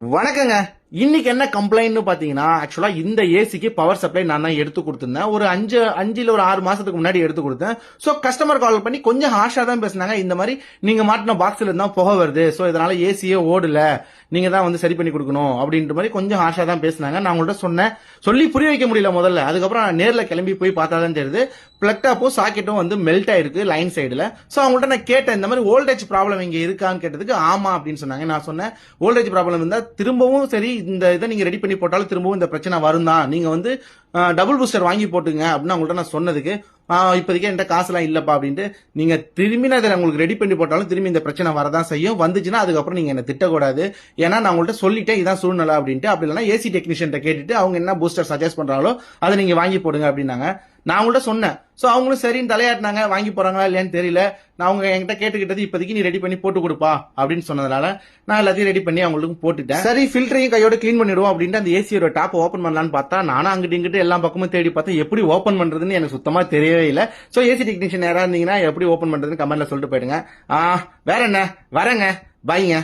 வணக்கங்க. இன்னைக்கு என்ன கம்ப்ளைண்ட் பாத்தீங்கன்னா, ஆக்சுவலா இந்த ஏசிக்கு பவர் சப்ளை நான் தான் எடுத்து கொடுத்திருந்தேன். ஒரு 5 இல்ல ஒரு 6 மாசத்துக்கு முன்னாடி எடுத்து கொடுத்தேன். சோ கஸ்டமர் கால் பண்ணி கொஞ்சம் ஹார்ஷா தான் பேசினாங்க. இந்த மாதிரி நீங்க மாட்டின பாக்ஸ்ல இருந்தா புகை வருது. சோ இதனால ஏசியே ஓடல. நீங்க தான் வந்து சரி பண்ணி கொடுக்கணும் அப்படின்ற மாதிரி கொஞ்சம் ஹார்ஷா தான் பேசினாங்க. நான் உங்கள்ட்ட சொன்னேன். சொல்லி புரிய வைக்க முடியல முதல்ல. அதுக்கப்புறம் நான் நேர்ல கிளம்பி போய் பார்த்தா தான் தெரியுது. பிளக் டாப்பும் சாக்கெட்டும் வந்து மெல்ட் ஆயிருக்கு லைன் சைடுல. சோ அவங்கள்ட்ட நான் கேட்டேன், இந்த மாதிரி வோல்டேஜ் ப்ராப்ளம் இங்க இருக்கான்னு கேட்டதுக்கு ஆமா அப்படின்னு சொன்னாங்க. நான் சொன்னேன், வோல்டேஜ் ப்ராப்ளம் இருந்தா திரும்பவும் சரி இந்த இதை நீங்க ரெடி பண்ணி போட்டாலும் திரும்பவும் இந்த பிரச்சனை வரும் தான். நீங்க வந்து டபுள் பூஸ்டர் வாங்கி போட்டுங்க அப்படின்னு அவங்கள்ட்ட நான் சொன்னதுக்கு இப்போதைக்கு என்கிட்ட காசுலாம் இல்லப்பா அப்படின்ட்டு, நீங்க திரும்பி நான் இதை உங்களுக்கு ரெடி பண்ணி போட்டாலும் திரும்பி இந்த பிரச்சனை வரதான் செய்யும். வந்துச்சுன்னா அதுக்கப்புறம் நீங்க என்ன திட்டக்கூடாது. ஏன்னா நான் உங்கள்ட்ட சொல்லிட்டேன் இதான் சூழ்நிலை அப்படின்ட்டு. அப்படி இல்லைன்னா ஏசி டெக்னீஷியன் கேட்டுட்டு அவங்க என்ன பூஸ்டர் சஜஸ்ட் பண்றாங்களோ அதை நீங்க வாங்கி போடுங்க அப்படின்னாங்க. நான் உங்கள்ட்ட சொன்னேன். சோ அவங்களும் சரின்னு தலையாட்டினாங்க. வாங்கி போறாங்களா இல்லையான்னு தெரியல. நான் அவங்க என்கிட்ட கேட்டுக்கிட்டது இப்போதைக்கு நீ ரெடி பண்ணி போட்டு கொடுப்பா அப்படின்னு சொன்னதுனால நான் எல்லாத்தையும் ரெடி பண்ணி அவங்களுக்கு போட்டுட்டேன். சரி ஃபில்டரையும் கையோட கிளீன் பண்ணிடுவோம் அப்படின்ட்டு அந்த ஏசியோட டாப் ஓப்பன் பண்ணலான்னு பார்த்தா நானும் அங்கிட்டு இங்கிட்டு எல்லா பக்கமும் தேடி பார்த்தா எப்படி ஓப்பன் பண்றதுன்னு எனக்கு சுத்தமா தெரியவே இல்லை. சோ ஏசி டெக்னீஷியன் யாரா இருந்தீங்கன்னா எப்படி ஓப்பன் பண்றதுன்னு கமெண்ட்ல சொல்லிட்டு போயிடுங்க. வேற என்ன வரேங்க, பாய்ங்க.